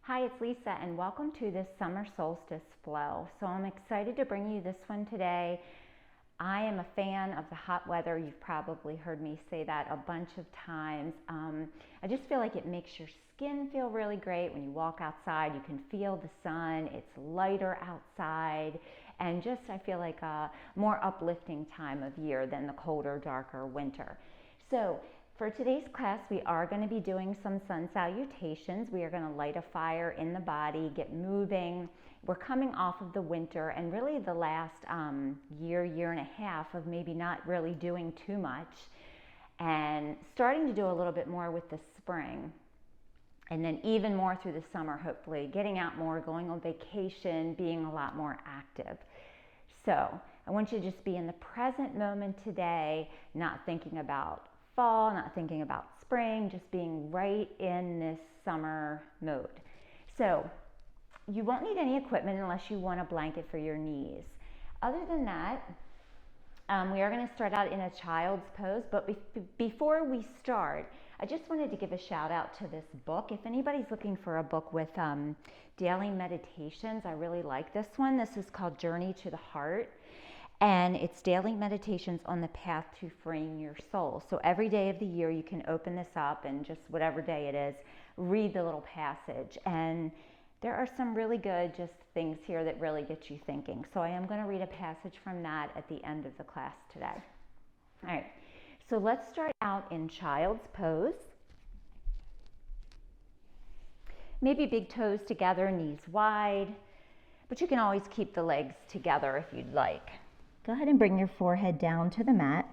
Hi, it's Lisa, and welcome to this Summer Solstice Flow. So I'm excited to bring you this one today. I am a fan of the hot weather. You've probably heard me say that a bunch of times. I just feel like it makes your skin feel really great. When you walk outside, you can feel the sun. It's lighter outside, and just I feel like a more uplifting time of year than the colder, darker winter. So for today's class, we are going to be doing some sun salutations. We are going to light a fire in the body, get moving. We're coming off of the winter and really the last year and a half of maybe not really doing too much and starting to do a little bit more with the spring. And then even more through the summer, hopefully, getting out more, going on vacation, being a lot more active. So I want you to just be in the present moment today, not thinking about fall, not thinking about spring, just being right in this summer mode. So you won't need any equipment unless you want a blanket for your knees. Other than that, we are going to start out in a child's pose, but before we start, I just wanted to give a shout out to this book. If anybody's looking for a book with daily meditations, I really like this one. This is called Journey to the Heart. And it's daily meditations on the path to freeing your soul. So every day of the year you can open this up and just whatever day it is, read the little passage. And there are some really good just things here that really get you thinking. So I am going to read a passage from that at the end of the class today. All right, so let's start out in child's pose. Maybe big toes together, knees wide, but you can always keep the legs together if you'd like. Go ahead and bring your forehead down to the mat.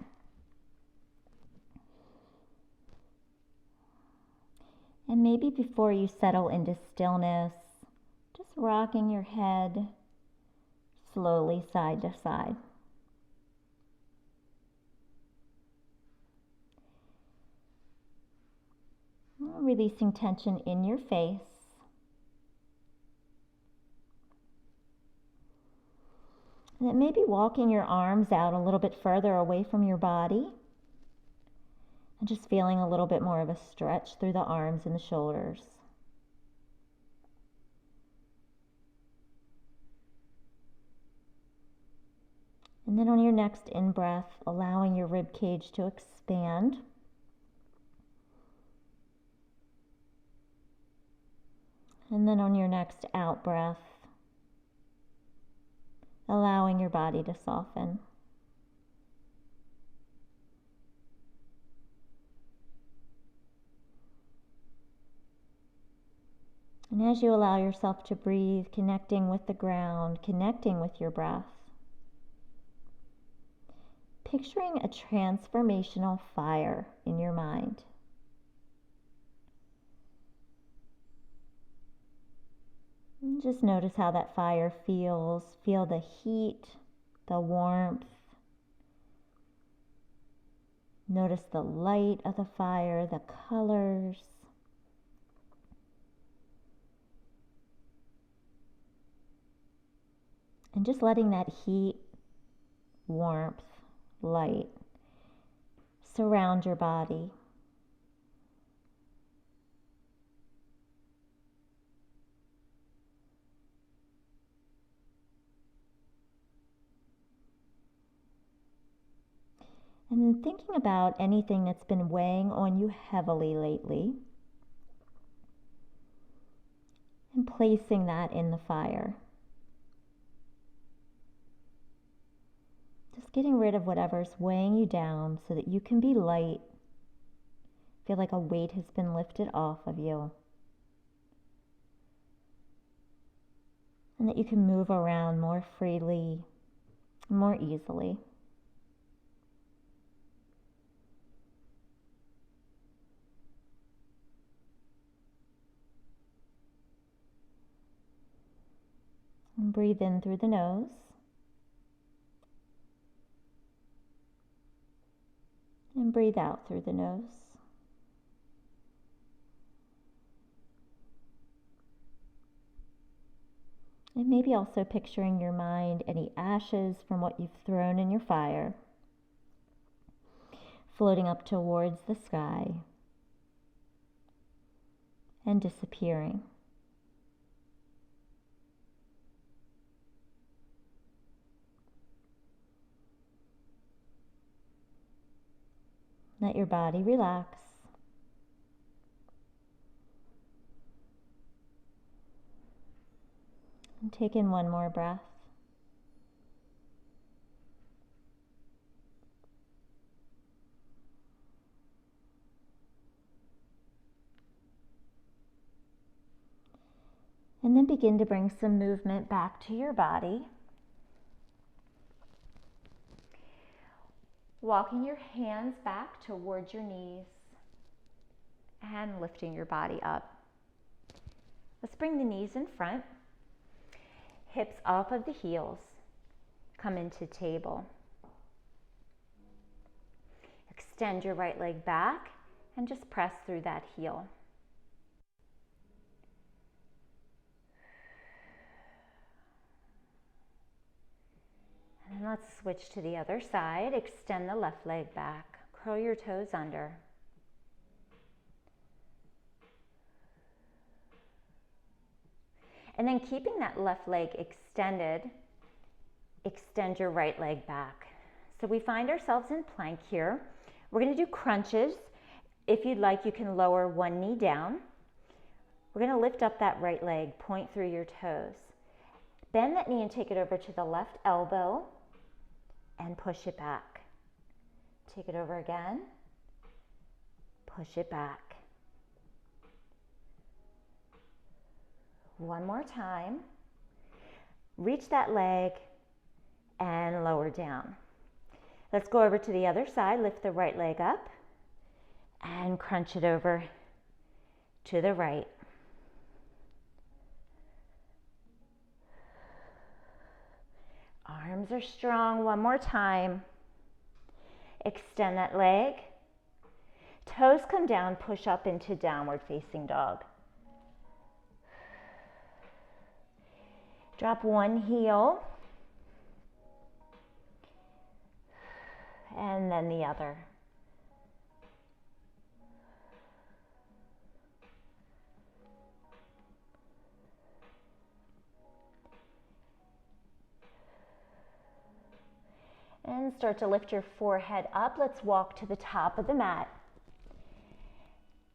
And maybe before you settle into stillness, just rocking your head slowly side to side. Releasing tension in your face. And then maybe walking your arms out a little bit further away from your body. And just feeling a little bit more of a stretch through the arms and the shoulders. And then on your next in-breath, allowing your rib cage to expand. And then on your next out-breath, allowing your body to soften. And as you allow yourself to breathe, connecting with the ground, connecting with your breath, picturing a transformational fire in your mind. And just notice how that fire feels. Feel the heat, the warmth. Notice the light of the fire, the colors. And just letting that heat, warmth, light surround your body. And then thinking about anything that's been weighing on you heavily lately and placing that in the fire. Just getting rid of whatever's weighing you down so that you can be light. Feel like a weight has been lifted off of you. And that you can move around more freely, more easily. And breathe in through the nose. And breathe out through the nose. And maybe also picturing in your mind any ashes from what you've thrown in your fire, floating up towards the sky and disappearing. Let your body relax. And take in one more breath. And then begin to bring some movement back to your body. Walking your hands back towards your knees and lifting your body up. Let's bring the knees in front, hips off of the heels, come into table. Extend your right leg back and just press through that heel. And let's switch to the other side. Extend the left leg back. Curl your toes under. And then keeping that left leg extended, extend your right leg back. So we find ourselves in plank here. We're going to do crunches. If you'd like, you can lower one knee down. We're going to lift up that right leg, point through your toes. Bend that knee and take it over to the left elbow and push it back. Take it over again, push it back. One more time. Reach that leg and lower down. Let's go over to the other side. Lift the right leg up and crunch it over to the right. Arms are strong. One more time. Extend that leg. Toes come down, push up into downward facing dog. Drop one heel and then the other. And start to lift your forehead up. Let's walk to the top of the mat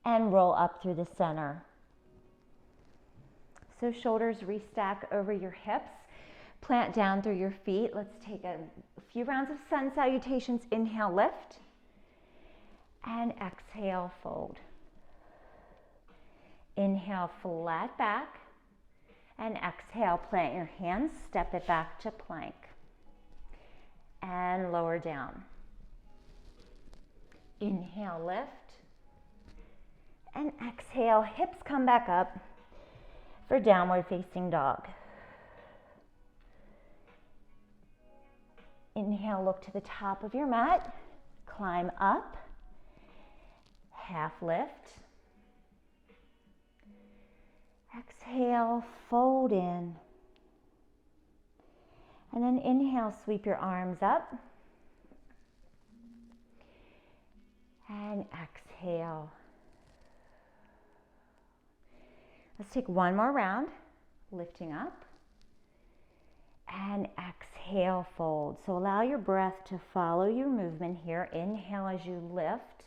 and roll up through the center. So shoulders restack over your hips. Plant down through your feet. Let's take a few rounds of sun salutations. Inhale, lift. And exhale, fold. Inhale, flat back. And exhale, plant your hands. Step it back to plank. And lower down. Inhale, lift. And exhale, hips come back up for downward facing dog. Inhale, look to the top of your mat. Climb up. Half lift. Exhale, fold in. And then inhale, sweep your arms up. And exhale. Let's take one more round, lifting up. And exhale, fold. So allow your breath to follow your movement here. Inhale as you lift.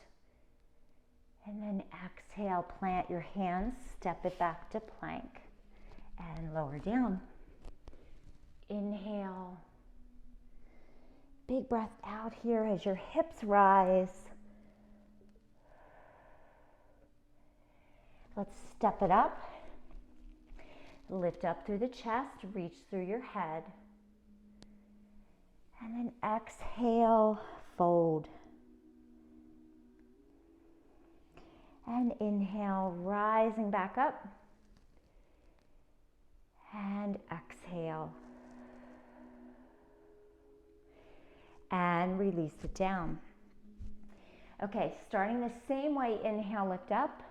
And then exhale, plant your hands, step it back to plank. And lower down. Inhale. Big breath out here as your hips rise. Let's step it up. Lift up through the chest, reach through your head. And then exhale, fold. And inhale, rising back up. And exhale. And release it down. Okay, starting the same way, inhale, lift up.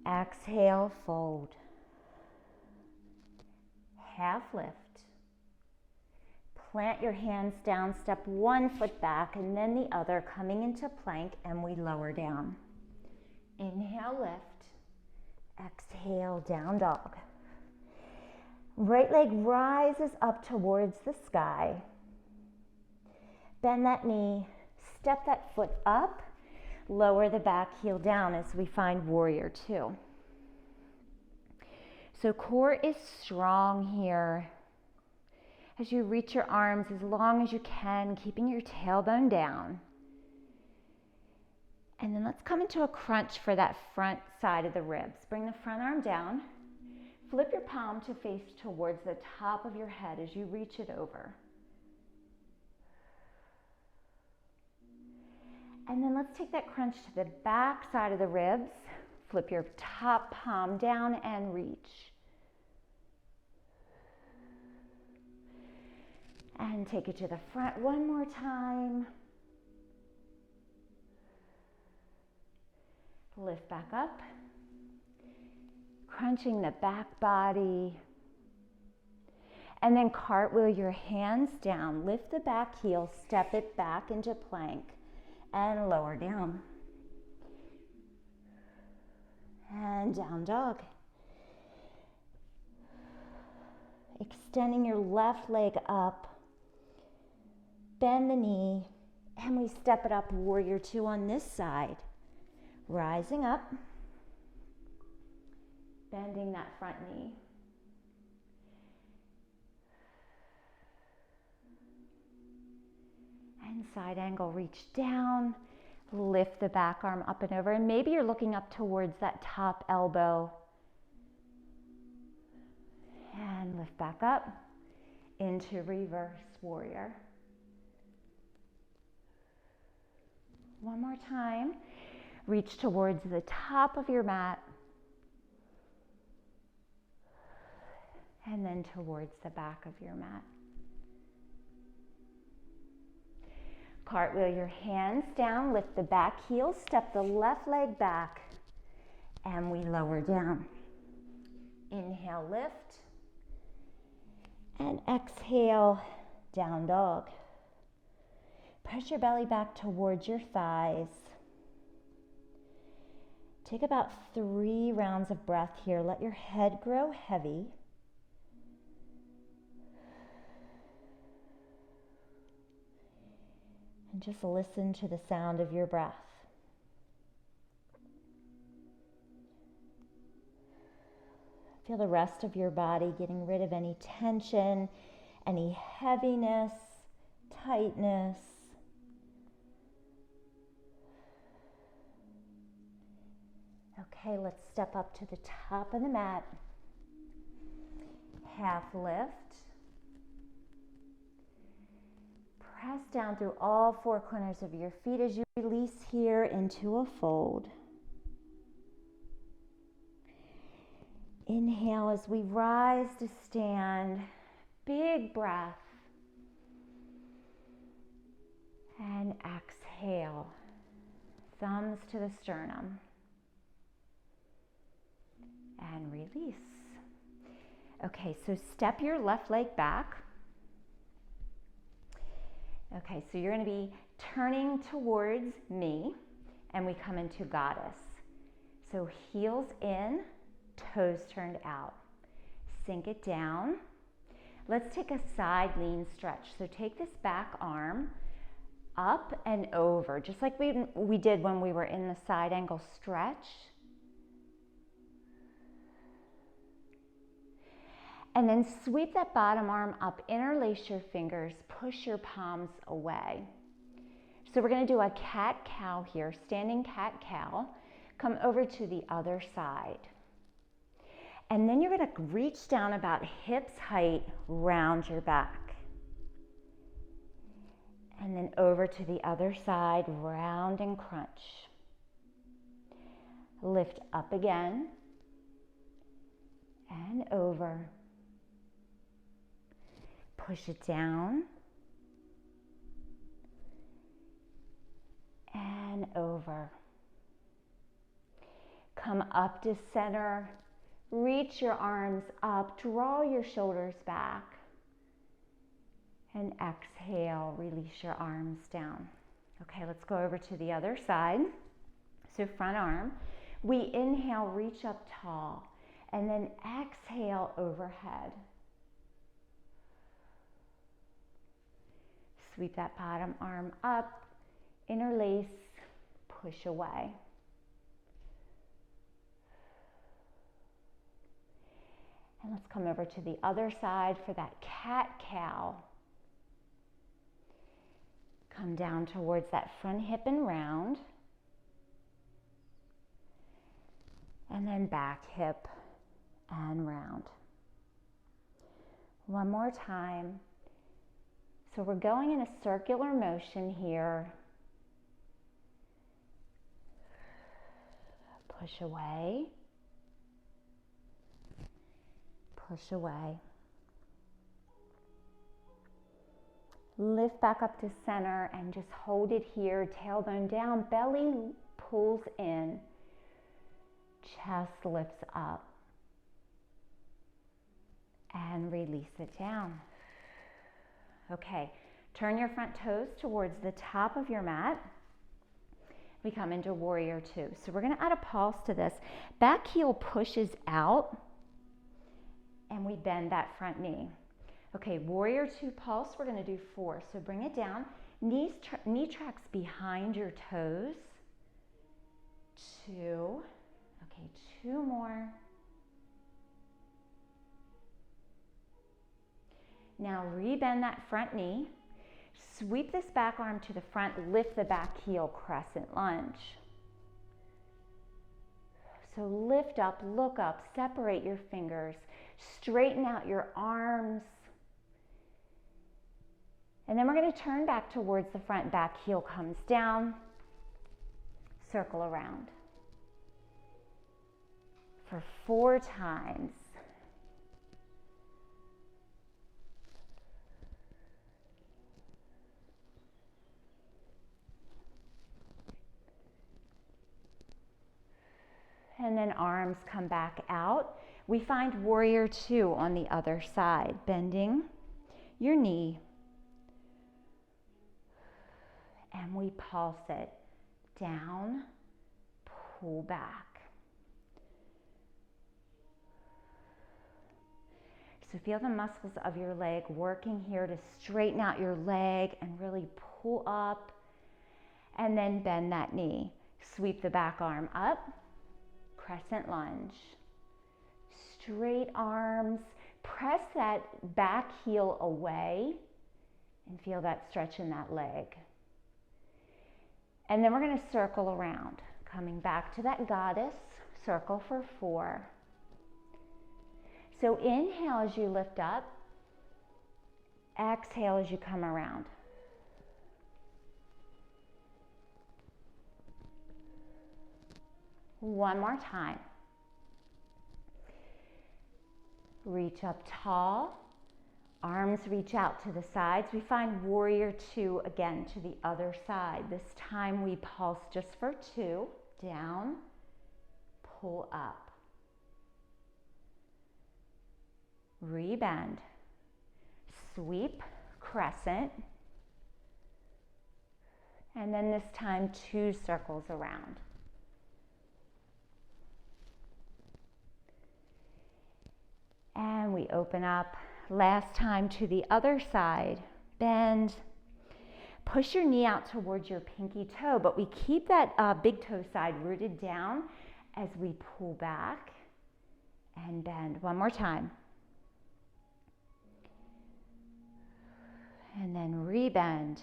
Exhale, fold. Half lift. Plant your hands down, step one foot back and then the other, coming into plank, and we lower down. Inhale, lift. Exhale, down dog. Right leg rises up towards the sky. Bend that knee, step that foot up, lower the back heel down as we find warrior two. So core is strong here. As you reach your arms as long as you can, keeping your tailbone down. And then let's come into a crunch for that front side of the ribs. Bring the front arm down. Flip your palm to face towards the top of your head as you reach it over. And then let's take that crunch to the back side of the ribs. Flip your top palm down and reach. And take it to the front one more time. Lift back up. Crunching the back body. And then cartwheel your hands down. Lift the back heel, step it back into plank. And lower down. And down dog. Extending your left leg up. Bend the knee. And we step it up, warrior two on this side. Rising up. Bending that front knee. And side angle, reach down, lift the back arm up and over, and maybe you're looking up towards that top elbow. And lift back up into reverse warrior. One more time, reach towards the top of your mat, and then towards the back of your mat. Cartwheel your hands down, lift the back heel, step the left leg back, and we lower down. Inhale, lift, and exhale, down dog. Press your belly back towards your thighs. Take about 3 rounds of breath here. Let your head grow heavy. And just listen to the sound of your breath. Feel the rest of your body getting rid of any tension, any heaviness, tightness. Okay, let's step up to the top of the mat. Half lift. Press down through all 4 corners of your feet as you release here into a fold. Inhale as we rise to stand. Big breath. And exhale. Thumbs to the sternum. And release. Okay, so step your left leg back. Okay, so you're going to be turning towards me, and we come into goddess. So heels in, toes turned out. Sink it down. Let's take a side lean stretch. So take this back arm up and over, just like we did when we were in the side angle stretch. And then sweep that bottom arm up, interlace your fingers, push your palms away. So we're going to do a cat-cow here, standing cat-cow. Come over to the other side. And then you're going to reach down about hips height, round your back. And then over to the other side, round and crunch. Lift up again and over. Push it down and over. Come up to center, reach your arms up, draw your shoulders back, and exhale, release your arms down. Okay, let's go over to the other side. So front arm, we inhale, reach up tall, and then exhale overhead. Sweep that bottom arm up, interlace, push away. And let's come over to the other side for that cat-cow. Come down towards that front hip and round. And then back hip and round. One more time. So we're going in a circular motion here. Push away. Push away. Lift back up to center and just hold it here. Tailbone down, belly pulls in, chest lifts up. And release it down. Okay, turn your front toes towards the top of your mat. We come into warrior two. So we're going to add a pulse to this. Back heel pushes out and we bend that front knee. Okay, warrior two pulse, we're going to do 4. So bring it down. Knee tracks behind your toes. 2. Okay, 2 more. Now rebend that front knee, sweep this back arm to the front, lift the back heel, crescent lunge. So lift up, look up, separate your fingers, straighten out your arms. And then we're going to turn back towards the front, back heel comes down, circle around. For 4 times. And then arms come back out. We find warrior two on the other side, bending your knee. And we pulse it down, pull back. So feel the muscles of your leg working here to straighten out your leg and really pull up. And then bend that knee. Sweep the back arm up. Crescent lunge, straight arms, press that back heel away and feel that stretch in that leg. And then we're going to circle around, coming back to that goddess, circle for 4. So inhale as you lift up, exhale as you come around. One more time. Reach up tall, arms reach out to the sides. We find warrior two again to the other side. This time we pulse just for 2, down, pull up. Rebend, sweep, crescent, and then this time 2 circles around. And we open up, last time to the other side, bend, push your knee out towards your pinky toe, but we keep that big toe side rooted down as we pull back and bend. One more time. And then rebend,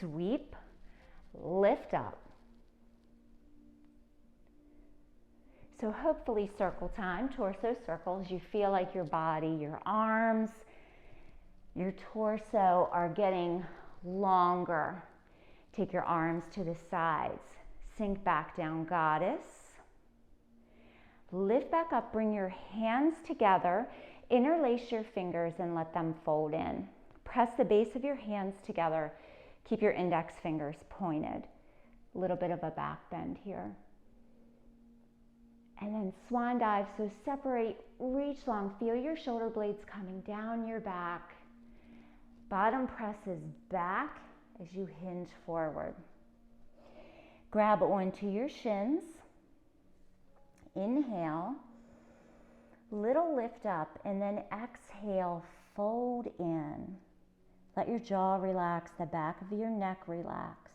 sweep, lift up. So hopefully circle time, torso circles. You feel like your body, your arms, your torso are getting longer. Take your arms to the sides. Sink back down, goddess. Lift back up, bring your hands together. Interlace your fingers and let them fold in. Press the base of your hands together. Keep your index fingers pointed. A little bit of a back bend here. And then swan dive, so separate, reach long, feel your shoulder blades coming down your back. Bottom presses back as you hinge forward. Grab onto your shins. Inhale, little lift up, and then exhale, fold in. Let your jaw relax, the back of your neck relax.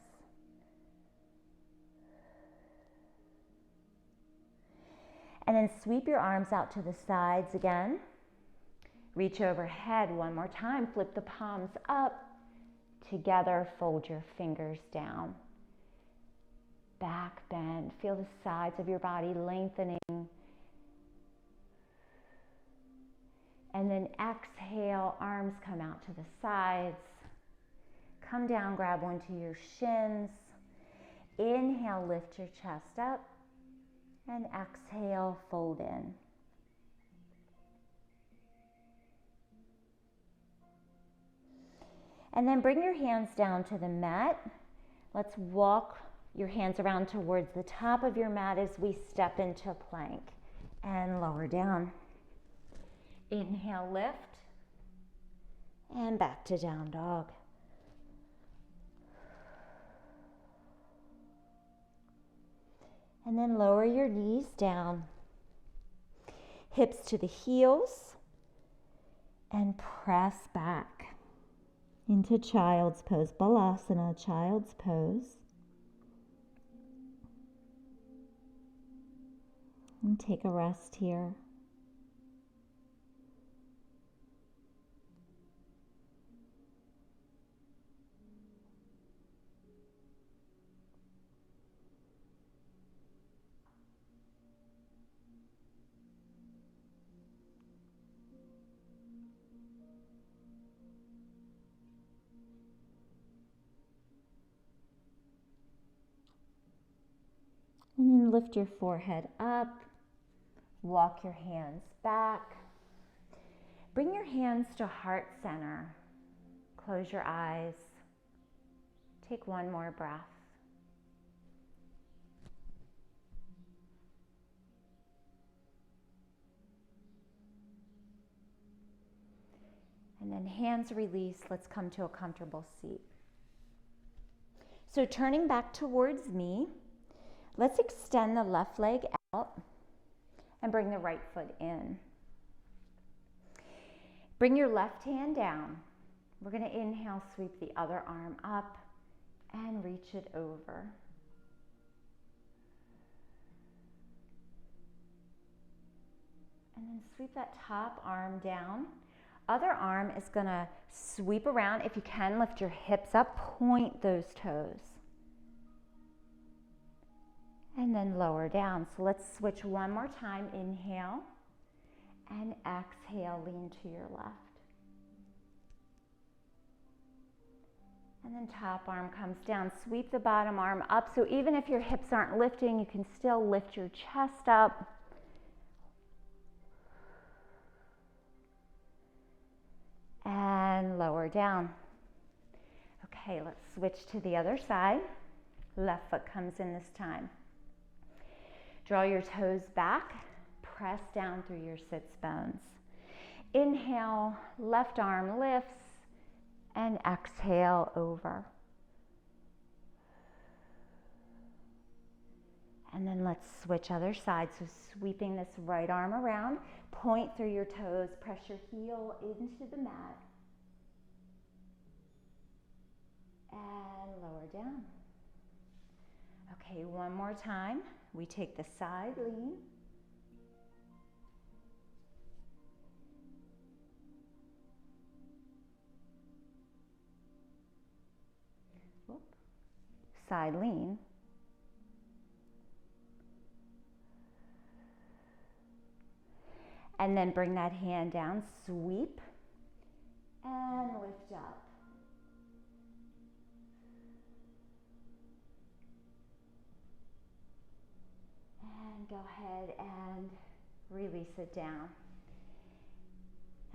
And then sweep your arms out to the sides again. Reach overhead one more time. Flip the palms up. Together, fold your fingers down. Back bend. Feel the sides of your body lengthening. And then exhale, arms come out to the sides. Come down, grab onto your shins. Inhale, lift your chest up. And exhale, fold in. And then bring your hands down to the mat. Let's walk your hands around towards the top of your mat as we step into plank and lower down. Inhale, lift, and back to down dog. And then lower your knees down, hips to the heels, and press back into child's pose, balasana, child's pose. And take a rest here. And then lift your forehead up, walk your hands back. Bring your hands to heart center. Close your eyes. Take one more breath. And then hands release. Let's come to a comfortable seat. So turning back towards me, let's extend the left leg out and bring the right foot in. Bring your left hand down. We're going to inhale, sweep the other arm up and reach it over. And then sweep that top arm down. Other arm is going to sweep around. If you can, lift your hips up, point those toes. And then lower down. So let's switch one more time. Inhale and exhale, lean to your left. And then top arm comes down. Sweep the bottom arm up. So even if your hips aren't lifting, you can still lift your chest up. And lower down. Okay, let's switch to the other side. Left foot comes in this time. Draw your toes back, press down through your sits bones. Inhale, left arm lifts, and exhale over. And then let's switch other sides. So sweeping this right arm around, point through your toes, press your heel into the mat, and lower down. Okay, one more time. We take the side lean. Whoop. Side lean. And then bring that hand down, sweep, and lift up. And go ahead and release it down.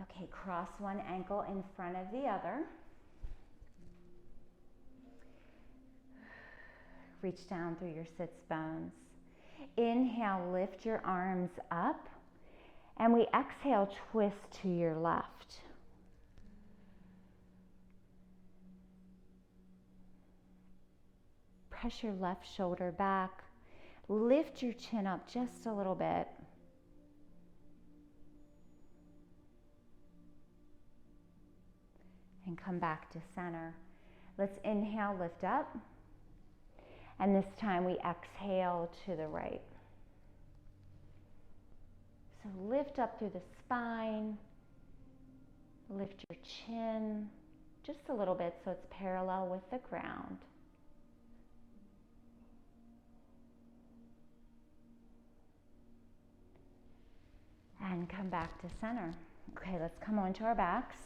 Okay, cross one ankle in front of the other. Reach down through your sits bones. Inhale, lift your arms up. And we exhale, twist to your left. Press your left shoulder back. Lift your chin up just a little bit. And come back to center. Let's inhale, lift up. And this time we exhale to the right. lift up through the spine. Lift your chin just a little bit so it's parallel with the ground. And come back to center. Okay, let's come onto our backs.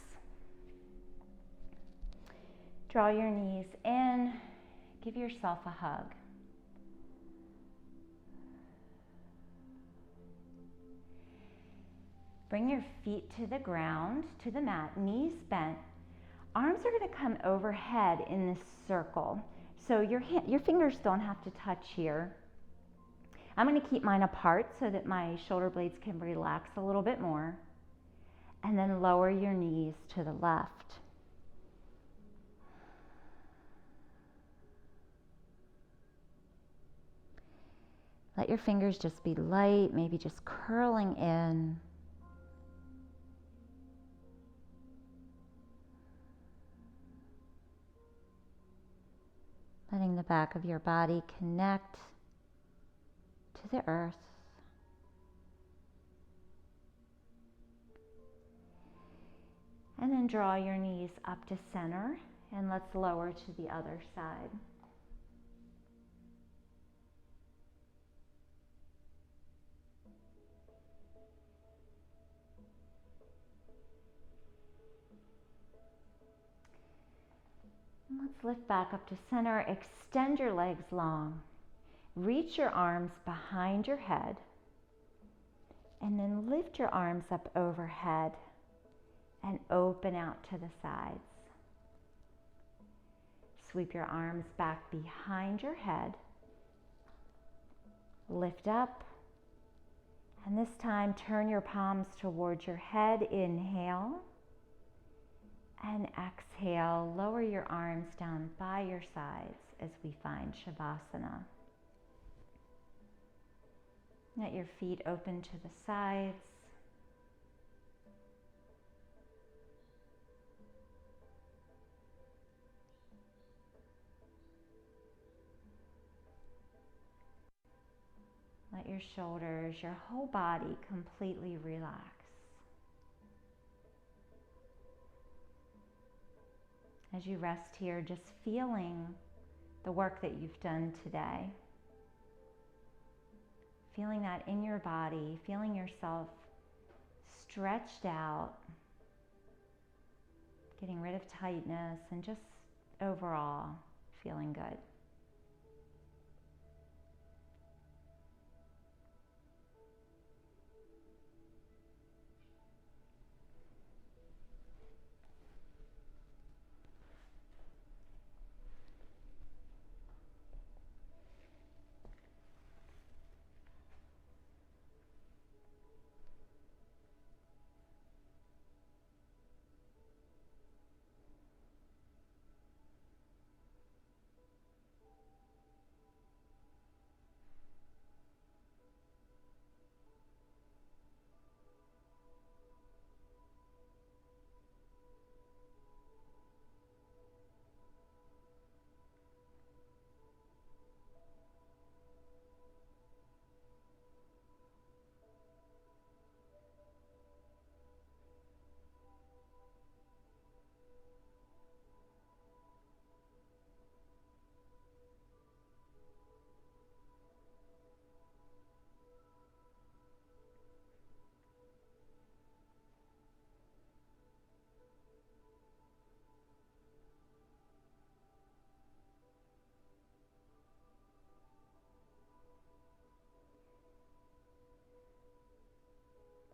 Draw your knees in. Give yourself a hug. Bring your feet to the ground, to the mat, knees bent. Arms are going to come overhead in this circle. So your fingers don't have to touch here. I'm going to keep mine apart so that my shoulder blades can relax a little bit more. And then lower your knees to the left. Let your fingers just be light, maybe just curling in. Letting the back of your body connect to the earth. And then draw your knees up to center, and let's lower to the other side. Let's lift back up to center. Extend your legs long. Reach your arms behind your head. And then lift your arms up overhead and open out to the sides. Sweep your arms back behind your head. Lift up. And this time, turn your palms towards your head. Inhale. And exhale, lower your arms down by your sides as we find Shavasana. Let your feet open to the sides. Let your shoulders, your whole body completely relax. As you rest here, just feeling the work that you've done today. Feeling that in your body, feeling yourself stretched out, getting rid of tightness, and just overall feeling good.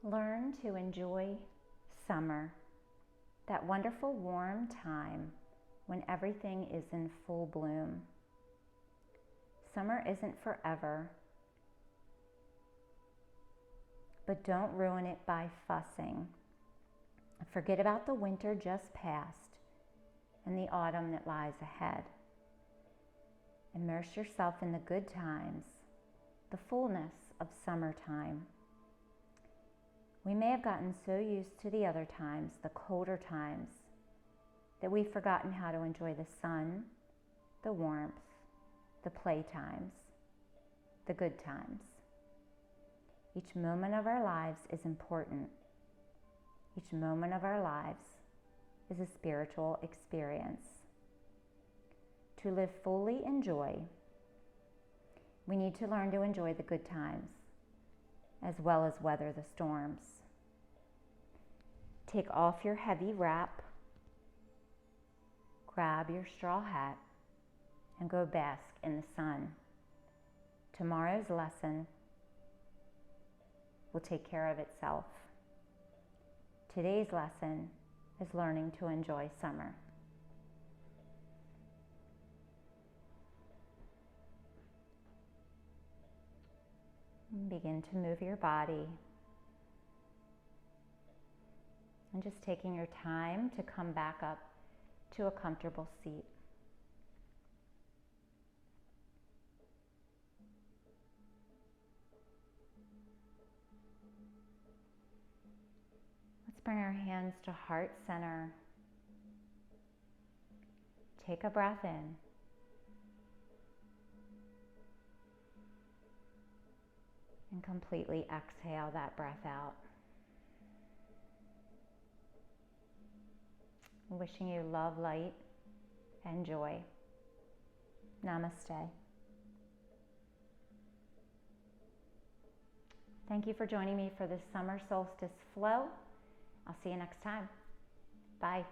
Learn to enjoy summer, that wonderful warm time when everything is in full bloom. Summer isn't forever, but don't ruin it by fussing. Forget about the winter just past and the autumn that lies ahead. Immerse yourself in the good times, the fullness of summertime. We may have gotten so used to the other times, the colder times, that we've forgotten how to enjoy the sun, the warmth, the play times, the good times. Each moment of our lives is important. Each moment of our lives is a spiritual experience. To live fully in joy, we need to learn to enjoy the good times as well as weather the storms. Take off your heavy wrap, grab your straw hat, and go bask in the sun. Tomorrow's lesson will take care of itself. Today's lesson is learning to enjoy summer. Begin to move your body and just taking your time to come back up to a comfortable seat. Let's bring our hands to heart center. Take a breath in. And completely exhale that breath out. Wishing you love, light, and joy. Namaste. Thank you for joining me for this Summer Solstice Flow. I'll see you next time. Bye.